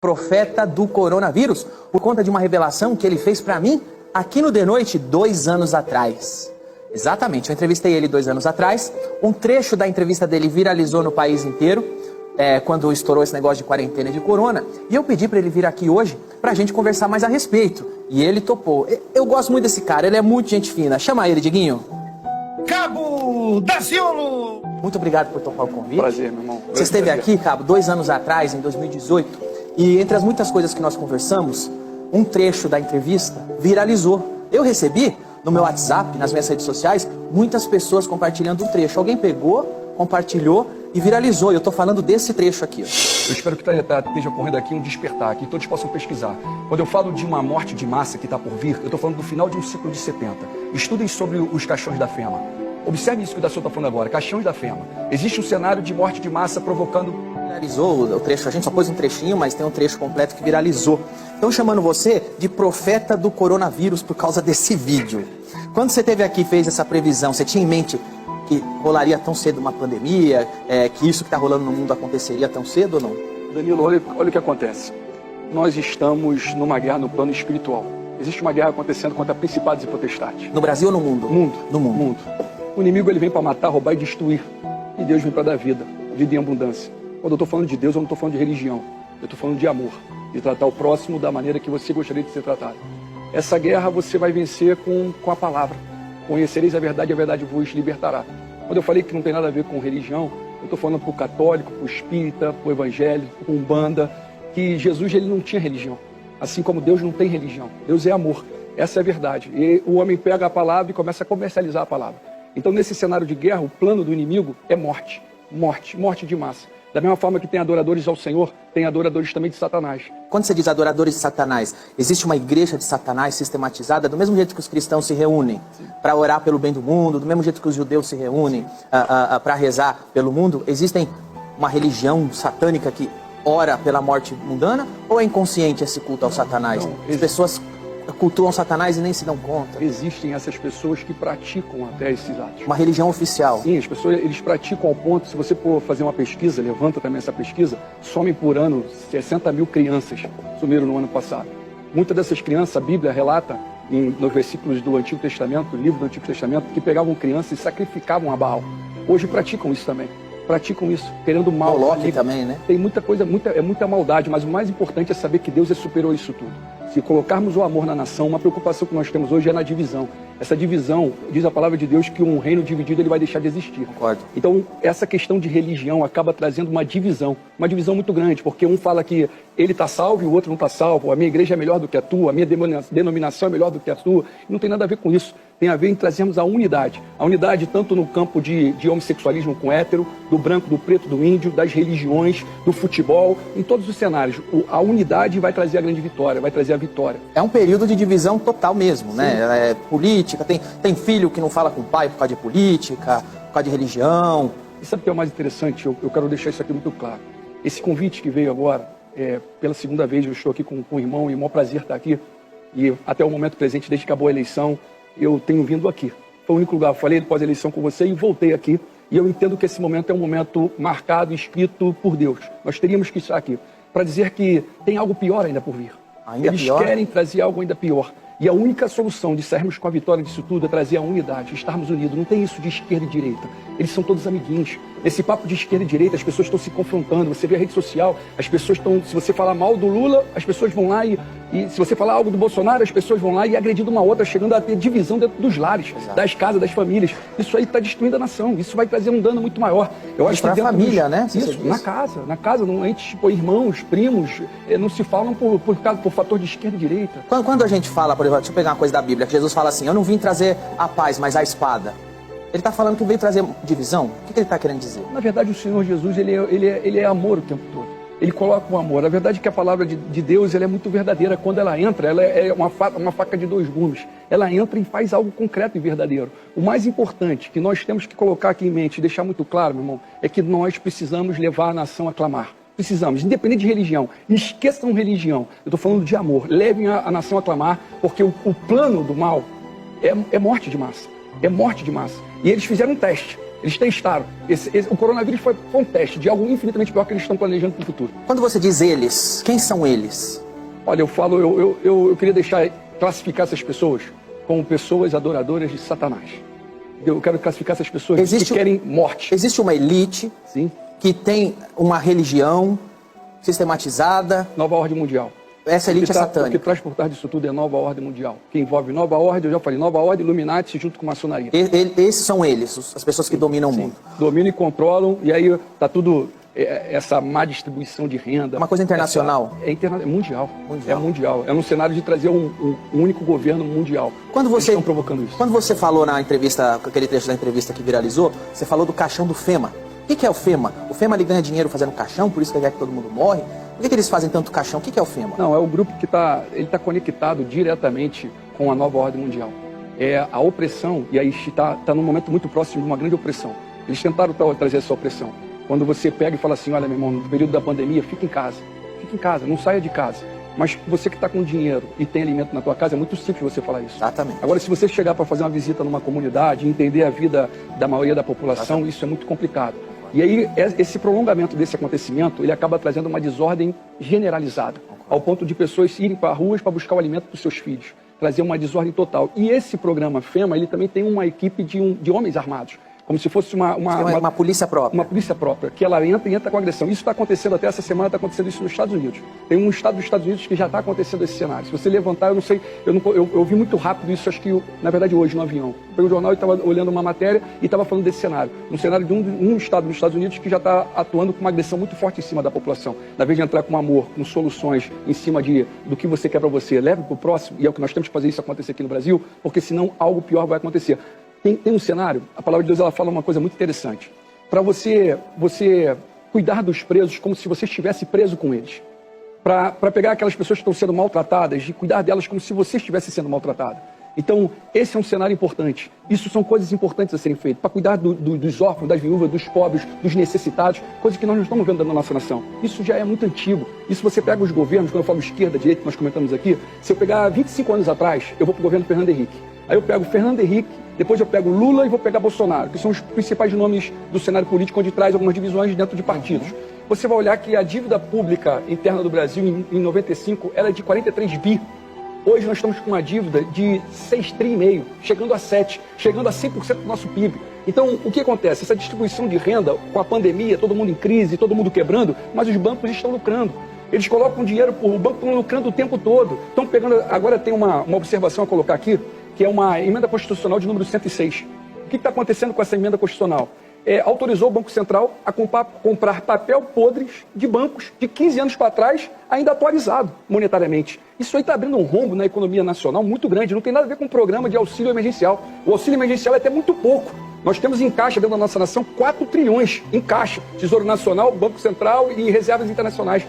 profeta do coronavírus, por conta de uma revelação que ele fez para mim aqui no The Noite 2 anos atrás. Exatamente, eu entrevistei ele 2 anos atrás, um trecho da entrevista dele viralizou no país inteiro, quando estourou esse negócio de quarentena de corona, e eu pedi para ele vir aqui hoje pra gente conversar mais a respeito, e ele topou. Eu gosto muito desse cara, ele é muito gente fina. Chama ele, Diguinho. Cabo Daciolo! Muito obrigado por topar o convite. Prazer, meu irmão. Você esteve aqui, Cabo, 2 anos atrás, em 2018, e entre as muitas coisas que nós conversamos, um trecho da entrevista viralizou. Eu recebi no meu WhatsApp, nas minhas redes sociais, muitas pessoas compartilhando um trecho. Alguém pegou, compartilhou e viralizou. Eu estou falando desse trecho aqui. Eu espero que esteja ocorrendo aqui um despertar, que todos possam pesquisar. Quando eu falo de uma morte de massa que está por vir, eu estou falando do final de um ciclo de 70. Estudem sobre os caixões da FEMA. Observe isso que o Daciolo está falando agora, caixões da FEMA. Existe um cenário de morte de massa provocando... Viralizou o trecho, a gente só pôs um trechinho, mas tem um trecho completo que viralizou. Estão chamando você de profeta do coronavírus por causa desse vídeo. Quando você esteve aqui e fez essa previsão, você tinha em mente que rolaria tão cedo uma pandemia, que isso que está rolando no mundo aconteceria tão cedo ou não? Danilo, olha o que acontece. Nós estamos numa guerra no plano espiritual. Existe uma guerra acontecendo contra principados e potestades. No Brasil ou no mundo? Mundo. No mundo. Mundo. O inimigo ele vem para matar, roubar e destruir. E Deus vem para dar vida, vida em abundância. Quando eu estou falando de Deus, eu não estou falando de religião. Eu estou falando de amor, de tratar o próximo da maneira que você gostaria de ser tratado. Essa guerra você vai vencer com a palavra. Conhecereis a verdade vos libertará. Quando eu falei que não tem nada a ver com religião, eu estou falando para o católico, para o espírita, para o evangélico, para o umbanda, que Jesus ele não tinha religião. Assim como Deus não tem religião. Deus é amor. Essa é a verdade. E o homem pega a palavra e começa a comercializar a palavra. Então, nesse cenário de guerra, o plano do inimigo é morte. Morte. Morte de massa. Da mesma forma que tem adoradores ao Senhor, tem adoradores também de Satanás. Quando você diz adoradores de Satanás, existe uma igreja de Satanás sistematizada, do mesmo jeito que os cristãos se reúnem para orar pelo bem do mundo, do mesmo jeito que os judeus se reúnem para rezar pelo mundo, existem uma religião satânica que ora pela morte mundana, ou é inconsciente esse culto ao Satanás? Não, as pessoas cultuam Satanás e nem se dão conta. Existem essas pessoas que praticam até esses atos. Uma religião oficial. Sim, as pessoas eles praticam ao ponto, se você for fazer uma pesquisa, levanta também essa pesquisa, somem por ano 60 mil crianças, sumiram no ano passado. Muitas dessas crianças, a Bíblia relata, nos versículos do Antigo Testamento, do livro do Antigo Testamento, que pegavam crianças e sacrificavam a Baal. Hoje praticam isso também. Praticam isso, querendo mal. Moloque também, né? Tem muita coisa, muita maldade, mas o mais importante é saber que Deus é superior a isso tudo. Se colocarmos o amor na nação, uma preocupação que nós temos hoje é na divisão. Essa divisão, diz a palavra de Deus, que um reino dividido ele vai deixar de existir. Concordo. Então, essa questão de religião acaba trazendo uma divisão muito grande, porque um fala que ele está salvo e o outro não está salvo, a minha igreja é melhor do que a tua, a minha denominação é melhor do que a tua. Não tem nada a ver com isso. Tem a ver em trazermos a unidade. A unidade tanto no campo de homossexualismo com hétero, do branco, do preto, do índio, das religiões, do futebol, em todos os cenários. A unidade vai trazer a grande vitória, vai trazer a vitória. É um período de divisão total mesmo, né? Política, tem filho que não fala com o pai por causa de política, por causa de religião. E sabe o que é o mais interessante? Eu quero deixar isso aqui muito claro. Esse convite que veio agora, pela segunda vez eu estou aqui com o irmão, e é um maior prazer estar aqui. E até o momento presente, desde que acabou a eleição, eu tenho vindo aqui. Foi o único lugar, eu falei pós-eleição com você e voltei aqui. E eu entendo que esse momento é um momento marcado, escrito por Deus. Nós teríamos que estar aqui para dizer que tem algo pior ainda por vir. Eles querem trazer algo ainda pior. E a única solução de sairmos com a vitória disso tudo é trazer a unidade, estarmos unidos. Não tem isso de esquerda e direita. Eles são todos amiguinhos. Esse papo de esquerda e direita, as pessoas estão se confrontando. Você vê a rede social, as pessoas estão... Se você falar mal do Lula, as pessoas vão lá e se você falar algo do Bolsonaro, as pessoas vão lá e agredindo uma outra, chegando a ter divisão dentro dos lares, das casas, das famílias. Isso aí está destruindo a nação. Isso vai trazer um dano muito maior. Eu acho que para a família, né? Isso, na casa. Não, a gente, tipo, irmãos, primos, não se falam por fator de esquerda e direita. Quando a gente fala, por exemplo, deixa eu pegar uma coisa da Bíblia, que Jesus fala assim, eu não vim trazer a paz, mas a espada. Ele está falando que veio trazer divisão? O que ele está querendo dizer? Na verdade, o Senhor Jesus, ele é amor o tempo todo. Ele coloca o amor. A verdade é que a palavra de Deus ela é muito verdadeira. Quando ela entra, ela é uma faca de 2 gumes. Ela entra e faz algo concreto e verdadeiro. O mais importante que nós temos que colocar aqui em mente e deixar muito claro, meu irmão, é que nós precisamos levar a nação a clamar. Precisamos, independente de religião. Esqueçam religião. Eu estou falando de amor. Levem a nação a clamar, porque o plano do mal é morte de massa. É morte de massa. E eles fizeram um teste. Eles testaram. O coronavírus foi um teste de algo infinitamente pior que eles estão planejando para o futuro. Quando você diz eles, quem são eles? Olha, eu queria classificar essas pessoas como pessoas adoradoras de Satanás. Eu quero classificar essas pessoas que querem morte. Existe uma elite, sim, que tem uma religião sistematizada. Nova ordem mundial. Essa elite é satânica. O que traz por trás disso tudo é nova ordem mundial. Que envolve nova ordem, eu já falei, nova ordem, Illuminati junto com maçonaria. Esses são eles, as pessoas que dominam o mundo. Dominam e controlam, e aí tá tudo... essa má distribuição de renda. Uma coisa internacional? É mundial. É mundial. É num cenário de trazer um único governo mundial. Eles estão provocando isso. Quando você falou na entrevista, aquele trecho da entrevista que viralizou, você falou do caixão do FEMA. O que é o FEMA? O FEMA ele ganha dinheiro fazendo caixão, por isso que ele quer que todo mundo morre. Por que eles fazem tanto caixão? O que é o FEMA? Não, é o grupo que está conectado diretamente com a nova ordem mundial. É a opressão, e aí está num momento muito próximo de uma grande opressão. Eles tentaram trazer essa opressão. Quando você pega e fala assim, olha, meu irmão, no período da pandemia, fica em casa, não saia de casa. Mas você que está com dinheiro e tem alimento na tua casa, é muito simples você falar isso. Exatamente. Agora, se você chegar para fazer uma visita numa comunidade, entender a vida da maioria da população, isso é muito complicado. E aí, esse prolongamento desse acontecimento, ele acaba trazendo uma desordem generalizada, ao ponto de pessoas irem para ruas para buscar o alimento para os seus filhos, trazer uma desordem total. E esse programa FEMA, ele também tem uma equipe de homens armados, como se fosse uma polícia própria. Uma polícia própria, que ela entra com agressão. Isso está acontecendo até essa semana, está acontecendo isso nos Estados Unidos. Tem um estado dos Estados Unidos que já está acontecendo esse cenário. Se você levantar, eu não sei, eu vi muito rápido isso, acho que, na verdade, hoje no avião. Eu peguei o jornal e estava olhando uma matéria e estava falando desse cenário. Um cenário de um estado dos Estados Unidos que já está atuando com uma agressão muito forte em cima da população. Na vez de entrar com amor, com soluções em cima do que você quer para você, leve para o próximo, e é o que nós temos que fazer isso acontecer aqui no Brasil, porque senão algo pior vai acontecer. Tem um cenário, a palavra de Deus ela fala uma coisa muito interessante. Para você cuidar dos presos como se você estivesse preso com eles. Para pegar aquelas pessoas que estão sendo maltratadas e cuidar delas como se você estivesse sendo maltratado. Então, esse é um cenário importante. Isso são coisas importantes a serem feitas. Para cuidar dos órfãos, das viúvas, dos pobres, dos necessitados. Coisas que nós não estamos vendo na nossa nação. Isso já é muito antigo. Isso você pega os governos, quando eu falo esquerda, direita, que nós comentamos aqui. Se eu pegar 25 anos atrás, eu vou para o governo Fernando Henrique. Aí eu pego Fernando Henrique, depois eu pego Lula e vou pegar Bolsonaro, que são os principais nomes do cenário político, onde traz algumas divisões dentro de partidos. Você vai olhar que a dívida pública interna do Brasil, em 95, era de 43 bi. Hoje nós estamos com uma dívida de 6,5 tri, chegando a 7, chegando a 100% do nosso PIB. Então, o que acontece? Essa distribuição de renda, com a pandemia, todo mundo em crise, todo mundo quebrando, mas os bancos estão lucrando. Eles colocam dinheiro, o banco está lucrando o tempo todo. Estão pegando, agora tem uma observação a colocar aqui, que é uma emenda constitucional de número 106. O que está acontecendo com essa emenda constitucional? Autorizou o Banco Central a comprar papel podres de bancos de 15 anos para trás, ainda atualizado monetariamente. Isso aí está abrindo um rombo na economia nacional muito grande, não tem nada a ver com o programa de auxílio emergencial. O auxílio emergencial é até muito pouco. Nós temos em caixa dentro da nossa nação 4 trilhões em caixa. Tesouro Nacional, Banco Central e reservas internacionais.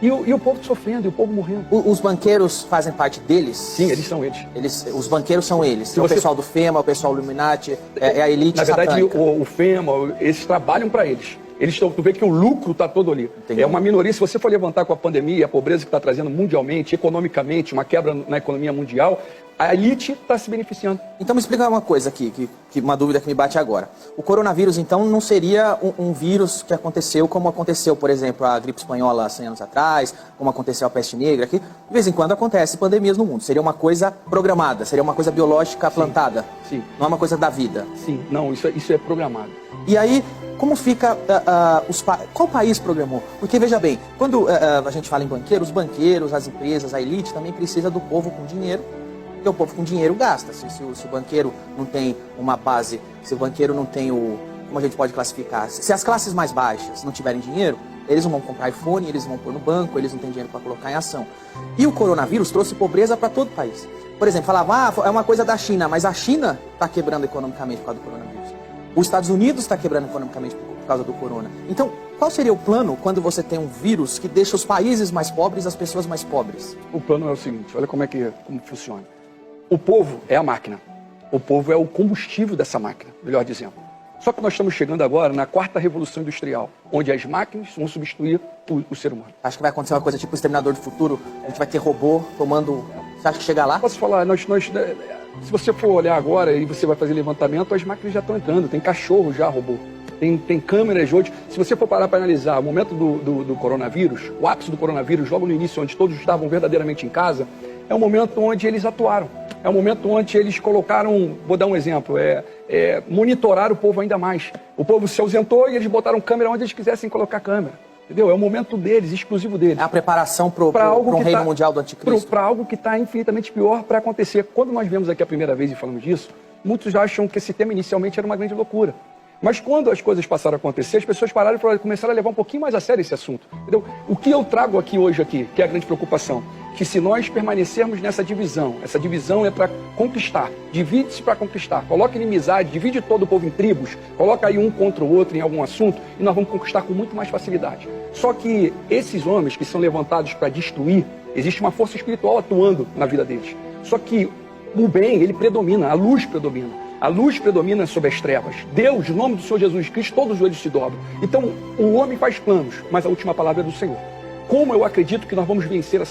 E o povo sofrendo, e o povo morrendo. Os banqueiros fazem parte deles? Sim, eles são eles. Os banqueiros são eles. O pessoal do FEMA, o pessoal do Illuminati, é a elite satânica. Na verdade, o FEMA, eles trabalham para eles. Tu vê que o lucro está todo ali. Entendi. É uma minoria. Se você for levantar com a pandemia, a pobreza que está trazendo mundialmente, economicamente, uma quebra na economia mundial, a elite está se beneficiando. Então me explica uma coisa aqui, uma dúvida que me bate agora. O coronavírus, então, não seria um vírus que aconteceu como aconteceu, por exemplo, a gripe espanhola 100 anos atrás, como aconteceu a peste negra aqui. De vez em quando acontece pandemias no mundo. Seria uma coisa programada, seria uma coisa biológica plantada. Sim. Não é uma coisa da vida. Sim, não, isso é programado. E aí, como fica, qual país programou? Porque, veja bem, quando a gente fala em banqueiros, os banqueiros, as empresas, a elite também precisa do povo com dinheiro, porque o povo com dinheiro gasta. Se o banqueiro não tem uma base, se o banqueiro não tem como a gente pode classificar? Se as classes mais baixas não tiverem dinheiro, eles não vão comprar iPhone, eles vão pôr no banco, eles não têm dinheiro para colocar em ação. E o coronavírus trouxe pobreza para todo o país. Por exemplo, falava, é uma coisa da China, mas a China está quebrando economicamente por causa do coronavírus. Os Estados Unidos está quebrando economicamente por causa do corona. Então, qual seria o plano quando você tem um vírus que deixa os países mais pobres, as pessoas mais pobres? O plano é o seguinte, olha como funciona. O povo é a máquina. O povo é o combustível dessa máquina, melhor dizendo. Só que nós estamos chegando agora na 4ª revolução industrial, onde as máquinas vão substituir o ser humano. Acho que vai acontecer uma coisa tipo o Exterminador do Futuro, a gente vai ter robô tomando... Você acha que chega lá? Posso falar, Se você for olhar agora e você vai fazer levantamento, as máquinas já estão entrando, tem cachorro já robô, tem câmeras hoje. Se você for parar para analisar o momento do coronavírus, o ápice do coronavírus, logo no início, onde todos estavam verdadeiramente em casa, é o momento onde eles atuaram. É o momento onde eles colocaram, vou dar um exemplo, monitorar o povo ainda mais. O povo se ausentou e eles botaram câmera onde eles quisessem colocar câmera. Entendeu? É o momento deles, exclusivo deles. É a preparação para um reino mundial do anticristo. Para algo que está infinitamente pior para acontecer. Quando nós vemos aqui a primeira vez e falamos disso, muitos acham que esse tema inicialmente era uma grande loucura. Mas quando as coisas passaram a acontecer, as pessoas pararam e começaram a levar um pouquinho mais a sério esse assunto. Entendeu? O que eu trago aqui hoje, que é a grande preocupação, que se nós permanecermos nessa divisão, essa divisão é para conquistar, divide-se para conquistar, coloca inimizade, divide todo o povo em tribos, coloca aí um contra o outro em algum assunto e nós vamos conquistar com muito mais facilidade. Só que esses homens que são levantados para destruir, existe uma força espiritual atuando na vida deles. Só que o bem, ele predomina, a luz predomina. A luz predomina sobre as trevas. Deus, no nome do Senhor Jesus Cristo, todos os joelhos se dobram. Então, o homem faz planos, mas a última palavra é do Senhor. Como eu acredito que nós vamos vencer essa